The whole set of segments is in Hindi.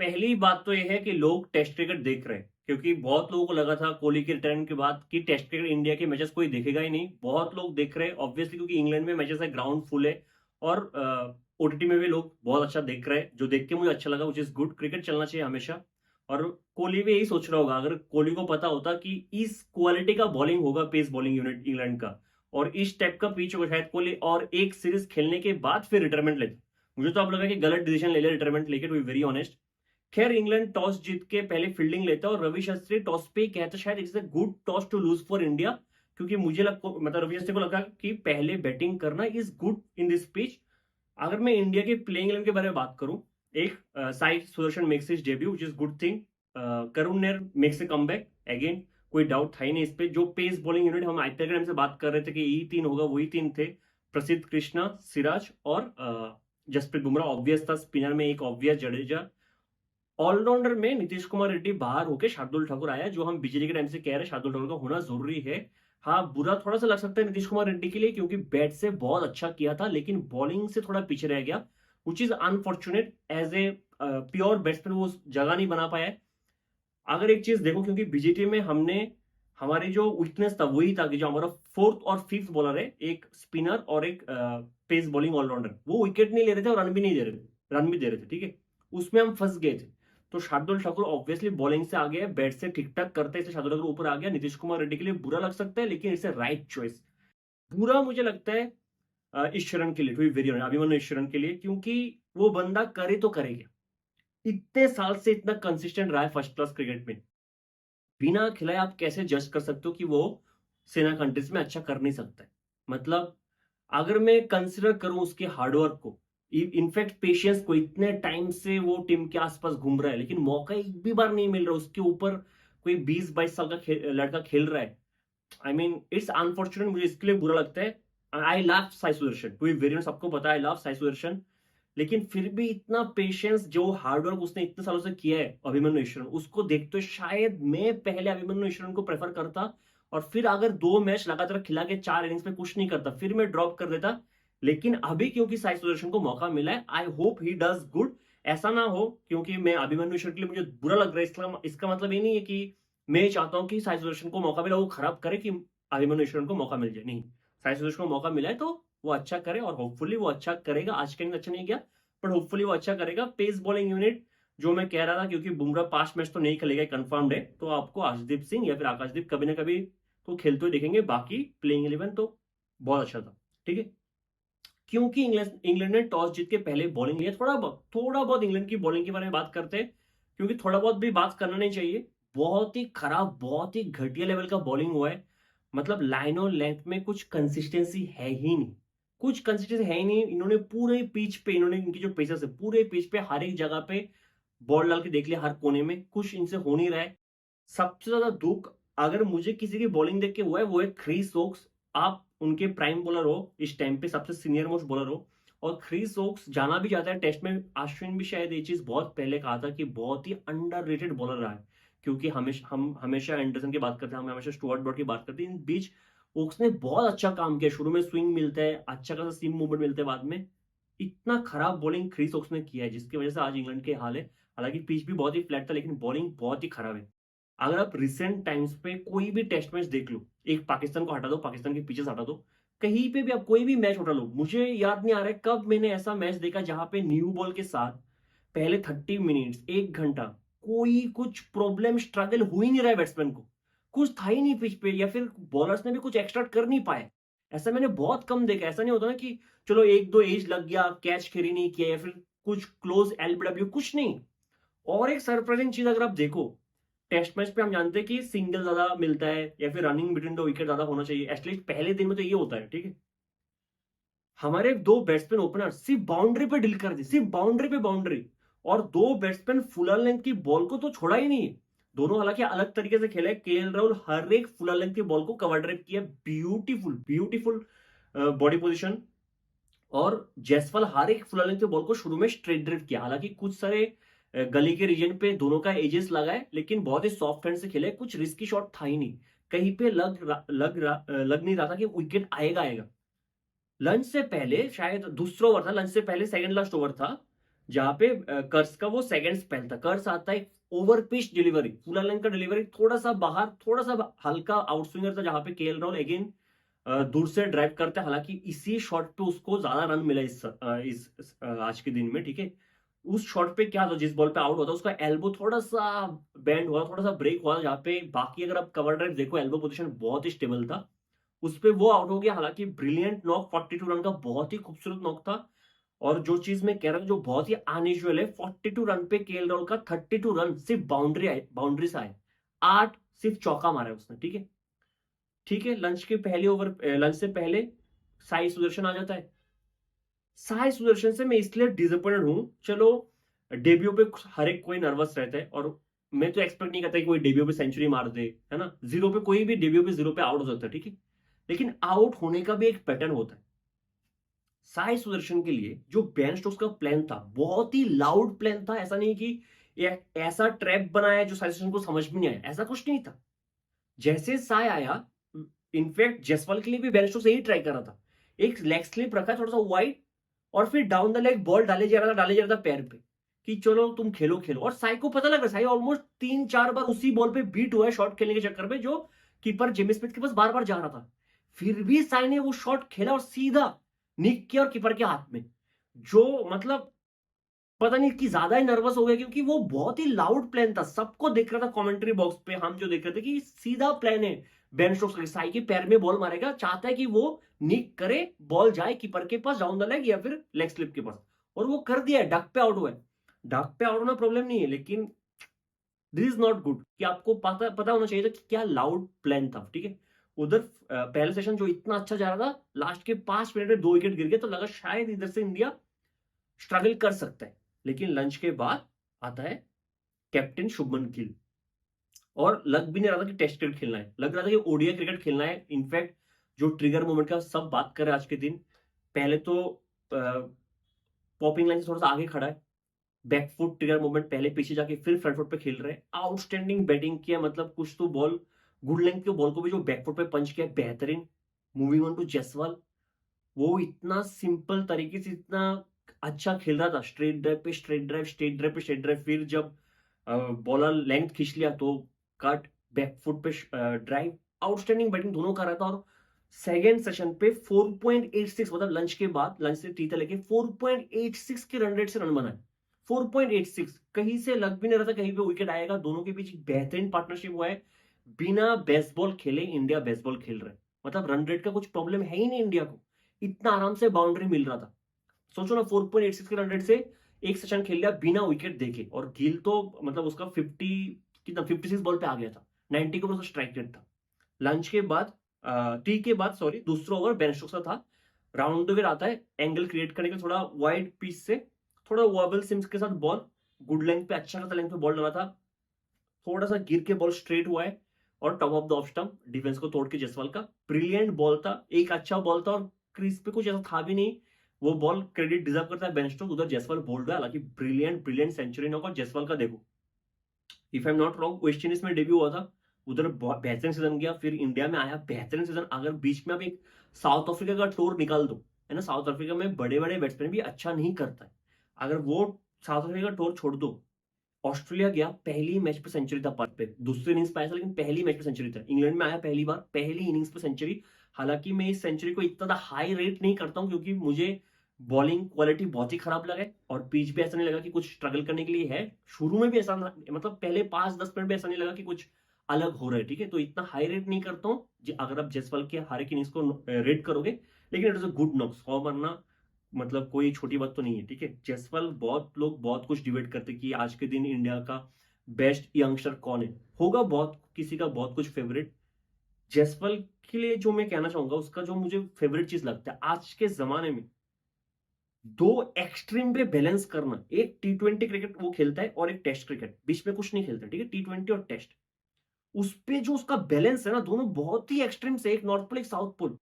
पहली बात तो ये है कि लोग टेस्ट क्रिकेट देख रहे हैं, क्योंकि बहुत लोगों को लगा था कोहली के रिटर्न के बाद कि टेस्ट क्रिकेट इंडिया के मैचेस कोई देखेगा ही नहीं। बहुत लोग देख रहे हैं ऑब्वियसली, क्योंकि इंग्लैंड में मैचेस है, ग्राउंड फुल है और ओटीटी में भी लोग बहुत अच्छा देख रहे हैं, जो देख के मुझे अच्छा लगा, व्हिच इज गुड। क्रिकेट चलना चाहिए हमेशा। और कोहली भी यही सोच रहा होगा, अगर कोहली को पता होता कि इस क्वालिटी का बॉलिंग होगा, पेस बॉलिंग यूनिट इंग्लैंड का, और इस टाइप का पिच होगा, शायद कोहली और एक सीरीज खेलने के बाद फिर रिटायरमेंट लेते। मुझे तो अब लगा कि गलत डिसीजन ले लिया रिटायरमेंट लेके, टू बी वेरी ऑनेस्ट। खैर, इंग्लैंड टॉस जीत के पहले फील्डिंग लेता है और रवि शास्त्री टॉस पे ही कहता शायद it's a good toss to lose for India, क्योंकि मुझे मतलब रवि शास्त्री को लगा कि पहले बैटिंग करना is good in this pitch. अगर मैं इंडिया के प्लेइंग इलेवन के बारे में बात करूं, एक Sai Sudarshan makes his debut which is good thing. Karun Ner makes a comeback again, कोई डाउट था ही नहीं इस पे। जो पेस बॉलिंग यूनिट हम आईपीएल के टाइम से बात कर रहे थे कि यही तीन होगा, वही तीन थे। प्रसिद्ध कृष्णा, सिराज और जसप्रीत बुमराह ऑब्वियस था। स्पिनर में एक ऑब्वियस जडेजा। ऑलराउंडर में नीतीश कुमार रेड्डी बाहर होकर शार्दुल ठाकुर आया, जो हम बीजेपी के टाइम से कह रहे हैं शार्दुल ठाकुर का होना जरूरी है। हाँ, बुरा थोड़ा सा लग सकता है नीतीश कुमार रेड्डी के लिए, क्योंकि बैट से बहुत अच्छा किया था लेकिन बॉलिंग से थोड़ा पीछे रह गया, which is unfortunate. As a pure batsman वो जगह नहीं बना पाया। अगर एक चीज देखो, क्योंकि बीजेटी में हमने हमारी जो वीकनेस था वही था कि जो हमारा फोर्थ और फिफ्थ बॉलर है, एक स्पिनर और एक पेस बॉलिंग ऑलराउंडर, वो विकेट नहीं ले रहे थे और रन भी नहीं दे रहे थे, रन भी दे रहे थे, ठीक है। उसमें हम फंस गए थे। तो शार्दुल ठाकुर ऑब्वियसली बॉलिंग से आ गया, बैट से ठीक ठाक करते इसलिए शार्दुल ठाकुर ऊपर आ गया। नीतीश कुमार रेड्डी के लिए बुरा लग सकता है, लेकिन इट्स ए राइट चॉइस। बुरा मुझे लगता है ईश्वरन के लिए, to be very honest, Abhimanyu Easwaran के लिए, क्योंकि वो बंदा करे तो करेगा। इतने साल से इतना कंसिस्टेंट रहा है फर्स्ट क्लास क्रिकेट में, बिना खिलाए आप कैसे जज कर सकते हो कि वो सेना कंट्रीज में अच्छा कर नहीं सकता है? मतलब अगर मैं कंसिडर करूं उसके हार्डवर्क को, इनफैक्ट पेशेंस को, इतने टाइम से वो टीम के आसपास घूम रहा है लेकिन मौका एक भी बार नहीं मिल रहा, उसके ऊपर कोई 20-22 साल का लड़का खेल रहा है। आई मीन इट्स अनफॉर्चुनेट, मुझे इसके लिए बुरा लगता है। I love Sai Sudharsan, to be very, सबको पता है आई लव साई सुदर्शन, लेकिन फिर भी इतना पेशेंस, जो हार्डवर्क उसने इतने सालों से किया है अभिमन्यु ईश्वरन, उसको देखते हुए शायद मैं पहले अभिमन्यु ईश्वरन को प्रेफर करता। और फिर अगर 2 मैच लगातार खिला के 4 इनिंग्स में कुछ नहीं करता, फिर मैं ड्रॉप कर देता। लेकिन अभी क्योंकि साई सुदर्शन को मौका मिला है, I hope he does good. ऐसा ना हो क्योंकि मैं अभिमन्यु ईश्वरन के लिए मुझे बुरा लग रहा है, इसका मतलब ये नहीं है कि मैं चाहता हूं कि साई सुदर्शन को मौका मिला वो खराब करे कि अभिमन्यु ईश्वरन को मौका मिल जाए, नहीं। साई सुदर्शन को मौका मिला है तो वो अच्छा करे, और होपफुली वो अच्छा करेगा। आज के दिन अच्छा नहीं किया, पर होपफुली वो अच्छा करेगा। पेस बॉलिंग यूनिट, जो मैं कह रहा था, क्योंकि बुमराह 5 मैच तो नहीं खेलेगा, कंफर्म्ड है, तो आपको अर्शदीप सिंह या फिर आकाशदीप कभी ना कभी तो खेलते हुए देखेंगे। बाकी प्लेइंग 11 तो बहुत अच्छा था, ठीक है। क्योंकि इंग्लैंड ने टॉस जीत के पहले बॉलिंग लिया, थोड़ा बहुत इंग्लैंड की बॉलिंग के बारे में बात करते हैं, क्योंकि थोड़ा बहुत भी बात करना नहीं चाहिए। बहुत ही खराब, बहुत ही घटिया लेवल का बॉलिंग हुआ है। मतलब लाइन और लेंथ में कुछ कंसिस्टेंसी है ही नहीं, कुछ कंसिस्टेंसी है ही नहीं। इन्होंने पूरे पिच पे, इन्होंने इनकी जो पेसर्स है पूरे पिच पे हर एक जगह पे बॉल डाल के देख लिया, हर कोने में कुछ इनसे हो नहीं रहा है। सबसे ज्यादा दुख अगर मुझे किसी की बॉलिंग देख के हुआ है वो है क्रिस वोक्स। आप उनके प्राइम बॉलर हो, इस टाइम पे सबसे सीनियर मोस्ट बॉलर हो, और क्रिस वोक्स जाना भी जाता है टेस्ट में। अश्विन भी शायद ये चीज बहुत पहले कहा था कि बहुत ही अंडररेटेड बॉलर रहा है, क्योंकि हम हमेशा एंडरसन की बात करते हैं, हम हमेशा स्टुअर्ट ब्रॉड की बात करते हैं। इन बीच वोक्स ने बहुत अच्छा काम किया, शुरू में स्विंग मिलता है, अच्छा खासा सीम मूवमेंट मिलता है, बाद में इतना खराब बॉलिंग क्रिस वोक्स ने किया है, जिसकी वजह से आज इंग्लैंड के हाल है। हालांकि पिच भी बहुत ही फ्लैट था, लेकिन बॉलिंग बहुत ही खराब है। अगर आप रिसेंट टाइम्स पे कोई भी टेस्ट मैच देख लो, एक पाकिस्तान को हटा दो, पाकिस्तान के पिचेस हटा दो, कहीं पे भी आप कोई भी मैच उठा लो, मुझे याद नहीं आ रहा है कब मैंने ऐसा मैच देखा जहां पे न्यू बॉल के साथ पहले 30 मिनट्स, 1 घंटा कोई कुछ प्रॉब्लम स्ट्रगल हो ही नहीं रहा है बैट्समैन को, कुछ था ही नहीं पिच पे, या फिर बॉलर्स ने भी कुछ एक्स्ट्रा कर नहीं पाए। ऐसा मैंने बहुत कम देखा। ऐसा नहीं होता ना कि चलो एक दो एज लग गया, कैच कैरी नहीं किया, या फिर कुछ क्लोज एलबीडब्ल्यू, कुछ नहीं। और एक सरप्राइजिंग चीज अगर आप देखो, टेस्ट मैच पे हम जानते हैं कि सिंगल ज्यादा मिलता है या फिर रनिंग बिटवीन द विकेट ज्यादा होना चाहिए, एटलीस्ट पहले दिन में तो ये होता है, ठीक है। हमारे दो बैट्समैन ओपनर सिर्फ बाउंड्री पे डील कर दी, सिर्फ बाउंड्री पे बाउंड्री, और दो बैट्समैन फुल लेंथ की बॉल को तो छोड़ा ही नहीं। दोनों हालांकि अलग तरीके से खेले, केएल राहुल हर एक फुल लेंथ की बॉल को कवर ड्राइव किया, ब्यूटीफुल ब्यूटीफुल बॉडी पोजीशन, और जायसवाल हर एक फुल लेंथ की बॉल को शुरू में स्ट्रेट ड्राइव किया। हालांकि कुछ सारे गली के रीजन पे दोनों का एजेस लगा है, लेकिन बहुत ही सॉफ्ट हैंड से खेले, कुछ रिस्की शॉट था ही नहीं, कहीं पे लग नहीं रहा था कि विकेट आएगा आएगा। लंच से पहले शायद दूसरा ओवर था, लंच से पहले सेकंड लास्ट ओवर था, जहां पे कर्स का वो सेकंड स्पेल था। कर्स आता है over pitch delivery, full length का डिलीवरी, थोड़ा सा बाहर, थोड़ा सा हल्का आउटस्विंगर था, जहां पे केएल राहुल अगेन दूर से ड्राइव करते हैं। हालांकि इसी शॉट पे उसको ज्यादा रन मिला आज के दिन में, ठीक है। उस शॉट पे क्या था, जिस बॉल पे आउट होता उसका एल्बो थोड़ा सा बेंड हुआ, थोड़ा सा ब्रेक हुआ, जहां पे बाकी अगर आप कवर ड्राइव देखो एल्बो पोजीशन बहुत ही स्टेबल था, उस पे वो आउट हो गया। हालांकि ब्रिलियंट नॉक, 42 रन का बहुत ही खूबसूरत नॉक था। और जो चीज मैं कह रहा हूं जो बहुत ही अनयूजुअल है, 42 रन पे केएल राहुल का 32 रन सिर्फ बाउंड्री से आए, 8 सिर्फ चौका मारा है उसने, ठीक है। ठीक है, लंच से पहले साई सुदर्शन आ जाता है। साई सुदर्शन से मैं इसलिए डिसअपॉइंटेड हूं, चलो डेब्यू पे हर एक कोई नर्वस रहता है, और मैं तो एक्सपेक्ट नहीं करता कि कोई डेब्यू पे सेंचुरी मार दे, है ना। जीरो पे कोई भी डेब्यू पे जीरो पे आउट हो सकता है, ठीक है। लेकिन आउट होने का भी एक पैटर्न होता है। साई सुदर्शन के लिए जो बेन स्टोक्स का प्लान था बहुत ही लाउड प्लान था। ऐसा नहीं कि ये ऐसा ट्रैप बनाया जो साई सुदर्शन को समझ में नहीं आया, ऐसा कुछ नहीं था। जैसे साई आया, इनफैक्ट जसवाल के लिए भी बेन स्टोक्स यही ट्राई कर रहा था, एक लेग स्लिप रखा थोड़ा सा वाइड, और फिर डाउन द लेग बॉल डाले जा रहा था पैर पे, कि चलो तुम खेलो खेलो। और साई को पता लगा, साई ऑलमोस्ट 3-4 बार उसी बॉल पे बीट हुआ है शॉट खेलने के चक्कर में, जो कीपर जेमी स्मिथ के पास बार बार जा रहा था। फिर भी साई ने वो शॉट खेला और सीधा निक किया और कीपर के हाथ में, जो मतलब पता नहीं कि ज्यादा ही नर्वस हो गया, क्योंकि वो बहुत ही लाउड प्लान था, सबको दिख रहा था कमेंट्री बॉक्स पे, हम जो देख रहे थे कि सीधा प्लान है बेन स्टोक्स का, साई के पैर में बॉल मारेगा, चाहता है कि वो निक करे, बॉल जाए कीपर के पास डाउन द लेग या फिर लेग स्लिप के पास, और वो कर दिया है, डक पे आउट हुआ है। डक पे आउट होना प्रॉब्लम नहीं है, लेकिन दिस इज नॉट गुड, कि आपको पता पता होना चाहिए था कि क्या लाउड प्लान था, ठीक है। उधर पहले सेशन जो इतना अच्छा जा रहा था, लास्ट के 5 मिनट में 2 विकेट गिर गए, तो लगा शायद इधर से इंडिया स्ट्रगल कर सकता है। लेकिन लंच के बाद आता है कैप्टन शुभमन गिल, और लग भी नहीं रहा था कि टेस्ट क्रिकेट खेलना है, लग रहा था कि ओडीआई क्रिकेट खेलना है। इनफैक्ट जो ट्रिगर मोमेंट का सब बात करें आज के दिन, पहले तो पॉपिंग लाइन से थोड़ा सा आगे खड़ा है, बैकफुट ट्रिगर मोमेंट, पहले पीछे जाके फिर फ्रंट फुट पे खेल रहे हैं, आउटस्टैंडिंग बैटिंग किया, मतलब कुछ तो बॉल, गुड लेंथ के बॉल को भी जो बैकफुट पे पंच किया बेहतरीन। मूविंग ऑन टू जसवाल, वो इतना सिंपल तरीके से इतना अच्छा खेल रहा था, स्ट्रेट ड्राइव पे स्ट्रेट ड्राइव, स्ट्रेट ड्राइव पे स्ट्रेट ड्राइव, फिर जब बॉलर लेंथ खींच लिया तो कट, बैकफुट पे ड्राइव, आउटस्टैंडिंग बैटिंग दोनों कर रहा था। और सेकेंड सेशन पे 4.86, मतलब लंच के बाद, लंच से टी लेके 4.86 के रन रेट से रन बनाए, 4.86, कहीं से लग भी नहीं रहा था कहीं पे विकेट आएगा। दोनों के बीच बेहतरीन पार्टनरशिप हुआ है, बिना बेसबॉल खेले इंडिया बेसबॉल खेल रहे, मतलब रन रेट का कुछ प्रॉब्लम है ही नहीं इंडिया को, इतना आराम से बाउंड्री मिल रहा था। सोचो ना, 4.86 के रन रेट से एक सेशन खेल लिया बिना विकेट देखे, और गिल तो मतलब उसका 56 बॉल पे आ गया था, 90 के ऊपर उसका स्ट्राइक रेट था। लंच के बाद टी के बाद सॉरी, दूसरा ओवर बेन स्टोक्स का था। राउंड द आता है एंगल क्रिएट करने के, थोड़ा वाइड पिच से थोड़ा वॉबल सिम्स के साथ बॉल, गुड लेंथ पे, अच्छा खासा लेंथ पे बॉल डाला था, थोड़ा सा गिर के बॉल स्ट्रेट हुआ है, और top of the off stump defence को तोड़ के जसवाल का ब्रिलियंट बॉल था, एक अच्छा बॉल था, और क्रीज पे कुछ ऐसा था भी नहीं। वो बॉल क्रेडिट डिजर्व करता है बेन स्टोक्स, उधर जसवाल बोल्ड है, हालांकि ब्रिलियंट ब्रिलियंट सेंचुरी नॉक। और जसवाल का देखो, if I am not wrong West Indies में डेब्यू हुआ था, उधर बेहतरीन सीजन गया, फिर इंडिया में आया बेहतरीन सीजन। अगर बीच में आप एक साउथ अफ्रीका का टूर निकाल दो, है ना, साउथ अफ्रीका में बड़े बड़े बैट्समैन भी अच्छा नहीं करता है, अगर वो साउथ अफ्रीका का टूर छोड़ दो, ऑस्ट्रेलिया गया, पहली मैच पे सेंचुरी था पर पे, दूसरी इनिंग्स पे आया था, लेकिन पहली मैच पे सेंचुरी था। इंग्लैंड में आया पहली बार, पहली इनिंग्स पे सेंचुरी। हालांकि मैं इस सेंचुरी को इतना हाई रेट नहीं करता हूं, क्योंकि मुझे बॉलिंग क्वालिटी बहुत ही खराब लगा है, और पिच भी ऐसा नहीं लगा कि कुछ स्ट्रगल करने के लिए है। शुरू में भी ऐसा मतलब पहले 5-10 मिनट भी ऐसा नहीं लगा कि कुछ अलग हो रहा है, ठीक है। तो इतना हाई रेट नहीं करता हूँ अगर आप जसवाल के हर एक इनिंग्स को रेट करोगे, लेकिन it is a good knock, 100 मारना मतलब कोई छोटी बात तो नहीं है, ठीक है। जसवाल, बहुत लोग बहुत कुछ डिबेट करते कि आज के दिन इंडिया का बेस्ट यंगस्टर कौन है, होगा बहुत किसी का बहुत कुछ फेवरेट। जसवाल के लिए जो मैं कहना चाहूंगा, उसका जो मुझे फेवरेट चीज लगता है आज के जमाने में, दो एक्सट्रीम पे बैलेंस करना, एक टी20 क्रिकेट वो खेलता है और एक टेस्ट क्रिकेट, बीच में कुछ नहीं खेलता, ठीक है, टी20 और टेस्ट, उस पे जो उसका बैलेंस है ना, दोनों बहुत ही एक्सट्रीम से, एक नॉर्थ पोल एक साउथ पोल,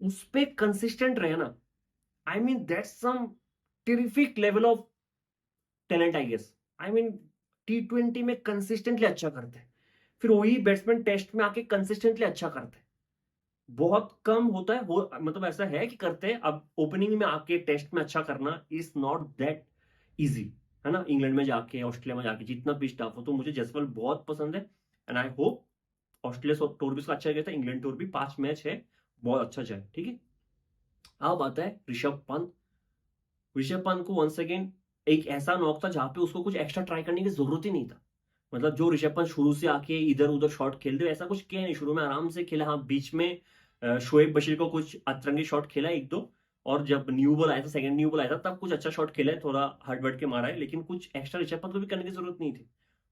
उस पे कंसिस्टेंट रहना, I mean that's some terrific level of talent I guess. I mean टी20 में कंसिस्टेंटली अच्छा करते हैं, फिर वही बैट्समैन टेस्ट में आके कंसिस्टेंटली अच्छा करते हैं, बहुत कम होता है वो, मतलब ऐसा है कि करते हैं। अब ओपनिंग में आके टेस्ट में अच्छा करना इज नॉट दैट इजी, है ना, इंग्लैंड में जाके ऑस्ट्रेलिया में जाके जितना पिच टफ हो, तो मुझे जसवाल बहुत पसंद है। And I hope Australia tour भी उसका अच्छा गया था, इंग्लैंड टूर भी 5 मैच है, बहुत अच्छा जाए, ठीक है। अब आता है ऋषभ पंत। ऋषभ पंत को वंस अगेन एक ऐसा नॉक था जहां पे उसको कुछ एक्स्ट्रा ट्राई करने की जरूरत ही नहीं था। मतलब जो ऋषभ पंत शुरू से आके इधर उधर शॉट खेलते ऐसा कुछ किया नहीं, शुरू में आराम से खेला, हाँ बीच में शोएब बशीर को कुछ अतरंगी शॉट खेला एक दो, और जब न्यू बॉल आया था, सेकंड न्यू बॉल आया था, तब कुछ अच्छा शॉट खेला है, थोड़ा हट बट के मारा है, लेकिन कुछ एक्स्ट्रा ऋषभ पंत को भी करने की जरूरत नहीं थी।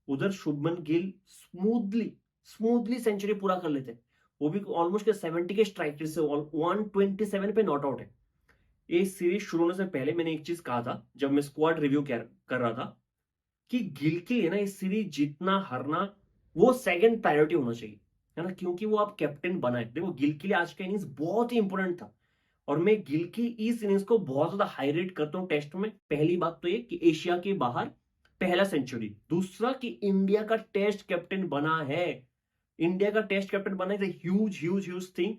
उधर Shubman Gill smoothly smoothly century पूरा कर लेते, वो भी ऑलमोस्ट 70 के स्ट्राइक रेट से, 127 पे नॉट आउट है। ये सीरीज शुरू होने से पहले मैंने एक चीज कहा था जब मैं स्क्वाड रिव्यू कर रहा था, कि गिल के लिए ना इस सीरीज जीतना हारना वो सेकंड प्रायोरिटी होना चाहिए, है ना, क्योंकि वो आप कैप्टन बनाए। देखो गिल के लिए आज का इनिंग्स बहुत ही इंपॉर्टेंट था, और मैं गिल की इस इनिंग्स को बहुत ज्यादा हाई रेट करता हूं टेस्ट में। पहली बात तो ये कि एशिया के बाहर पहला सेंचुरी, दूसरा कि इंडिया का टेस्ट कैप्टन बना है, इंडिया का टेस्ट कैप्टन बना है, ह्यूज ह्यूज ह्यूज थिंग।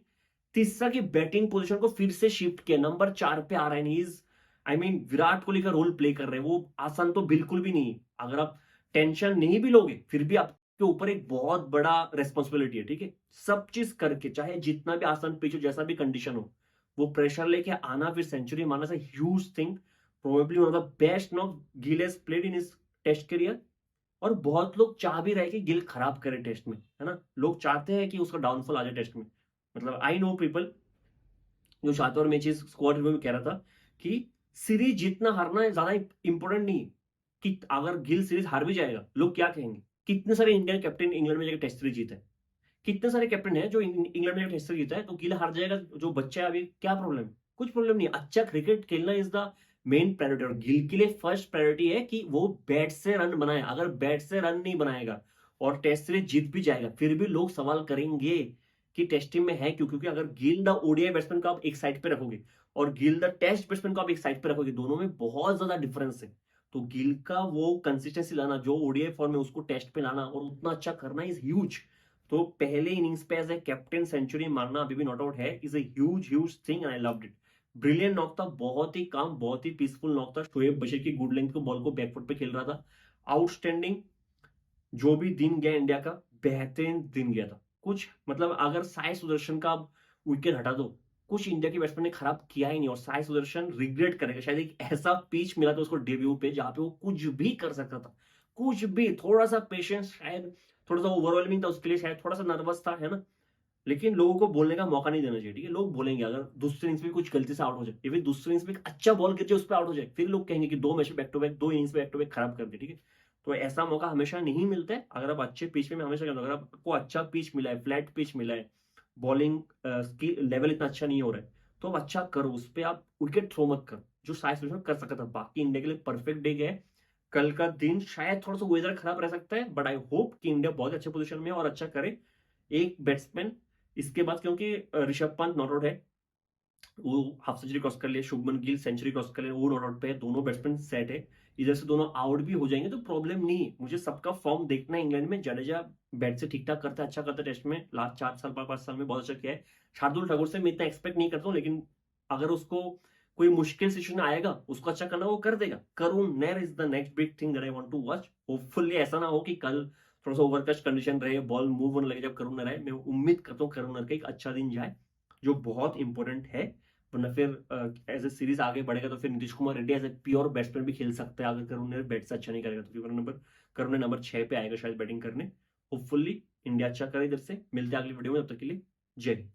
तीसरा की बैटिंग पोजीशन को फिर से शिफ्ट किया, नंबर 4 पे आ रहा है, is I mean Virat Kohli का रोल प्ले कर रहे हैं, वो आसान तो बिल्कुल भी नहीं है। अगर आप टेंशन नहीं भी लोगे फिर भी आपके ऊपर एक बहुत बड़ा रेस्पॉन्सिबिलिटी है, ठीक है। सब चीज करके, चाहे जितना भी आसान पिच हो, जैसा भी कंडीशन हो, वो प्रेशर लेके आना, फिर सेंचुरी मारना से huge thing. Probably one of the best knock Gill has played in his test career. और बहुत लोग चाह भी रहे कि गिल खराब करे टेस्ट में, है ना, लोग चाहते हैं कि उसका डाउनफॉल आ जाए टेस्ट में। मतलब आई नो पीपल जो चाहते, और मैं चीज स्क्वाड रिव्यू में कह रहा था कि सीरीज जीतना हारना ज्यादा इंपॉर्टेंट नहीं है, कि अगर गिल सीरीज हार भी जाएगा लोग क्या कहेंगे। कितने सारे इंडियन कैप्टन इंग्लैंड में जाकर टेस्ट सीरीज जीते हैं, कितने सारे कैप्टन हैं जो इंग्लैंड में टेस्ट सीरीज जीता है, तो गिल हार जाएगा जो बच्चा है अभी, क्या प्रॉब्लम है, कुछ प्रॉब्लम नहीं है। अच्छा क्रिकेट खेलना इज द मेन प्रायोरिटी, और गिल के लिए फर्स्ट प्रायोरिटी है कि वो बैट से रन बनाए। अगर बैट से रन नहीं बनाएगा और टेस्ट सीरीज जीत भी जाएगा, फिर भी लोग सवाल करेंगे कि टेस्ट टीम में है क्यों, क्योंकि अगर गिल द ओडीआई बैट्समैन को आप एक साइड पे रखोगे और गिल द टेस्ट बैट्समैन को आप एक साइड पे रखोगे, दोनों में बहुत ज्यादा डिफरेंस है। तो गिल का वो कंसिस्टेंसी लाना जो ओडीआई फॉर्म में, उसको टेस्ट पे लाना और उतना अच्छा करना इज ह्यूज। तो पहले इनिंग्स पे एज ए कैप्टन सेंचुरी मारना, अभी भी नॉट आउट है, is a huge huge thing and I loved it. Brilliant knock था, बहुत ही काम, बहुत ही पीसफुल नॉक था। शोएब बशीर की गुड लेंथ को बॉल को बैकफुट पे खेल रहा था, आउटस्टैंडिंग। जो भी दिन गया इंडिया का, बेहतरीन दिन गया था। कुछ मतलब अगर साई सुदर्शन का आप विकेट हटा दो, कुछ इंडिया के बैट्समैन ने खराब किया ही नहीं, और साई सुदर्शन रिग्रेट करेगा शायद, एक ऐसा पिच मिला था उसको डेब्यू पे जहां पे वो कुछ भी कर सकता था, कुछ भी। थोड़ा सा पेशेंस, शायद थोड़ा सा ओवरवेलमिंग था उसके लिए, शायद थोड़ा सा नर्वस था, है ना, लेकिन लोगों को बोलने का मौका नहीं देना चाहिए, ठीक है। लोग बोलेंगे अगर दूसरे इनिंग्स में कुछ गलती से आउट हो जाए, या फिर दूसरे इनिंग्स में एक अच्छा बॉल गिर जाए उस पर आउट हो जाए, फिर लोग कहेंगे कि दो मैच बैक टू बैक, दो इनिंग्स बैक टू बैक खराब कर दिए, ठीक है। तो ऐसा मौका हमेशा नहीं मिलता है। अगर आप अच्छे पिच में, मैं हमेशा कहता हूं, अगर आपको अच्छा पिच मिला है, फ्लैट पिच मिला है, बॉलिंग की लेवल इतना अच्छा नहीं हो रहा है, तो आप अच्छा करो, उस पर आप विकेट थ्रो मत करो, जो साई सुदर्शन कर सकता था। बाकी इंडिया के लिए परफेक्ट डे गया है। कल का दिन शायद थोड़ा सा वेदर खराब रह सकता है, बट आई होप कि इंडिया बहुत अच्छे पोजीशन में है और अच्छा करे। एक बैट्समैन इसके बाद, क्योंकि ऋषभ पंत नॉट आउट है, वो हाफ सेंचुरी क्रॉस कर लिया, शुभमन गिल सेंचुरी क्रॉस कर लिया, वो नॉट आउट पे है, दोनों बैट्समैन सेट है, इधर से दोनों आउट भी हो जाएंगे तो प्रॉब्लम नहीं है। मुझे सबका फॉर्म देखना है इंग्लैंड में। जडेजा बैट से ठीक ठाक करता है, अच्छा करता है टेस्ट में, लास्ट 4 साल 5 साल में बहुत अच्छा किया है। शार्दुल ठाकुर से मैं इतना एक्सपेक्ट नहीं करता हूँ, लेकिन अगर उसको कोई मुश्किल सिचुएशन आएगा, उसको अच्छा करना, वो कर देगा। Karun Nair is the next big thing that I want to watch. Hopefully ऐसा ना हो कि कल थोड़ा सा ओवरकस्ट कंडीशन रहे, बॉल मूव होने लगे जब करुण नैर आए। मैं उम्मीद करता हूँ करुण नैर का एक अच्छा दिन जाए, जो बहुत इंपॉर्टेंट है। वरना फिर एज ए सीरीज आगे बढ़ेगा तो फिर Nitish Kumar Reddy as a pure batsman भी खेल सकता है, अगर करुण ने बैट से अच्छा नहीं करेगा तो। करुण ने नंबर 6 पे आएगा शायद बैटिंग करने। होपफुली इंडिया अच्छा करे। इधर से मिलते हैं अगली वीडियो में, तब तक के लिए जय हिंद।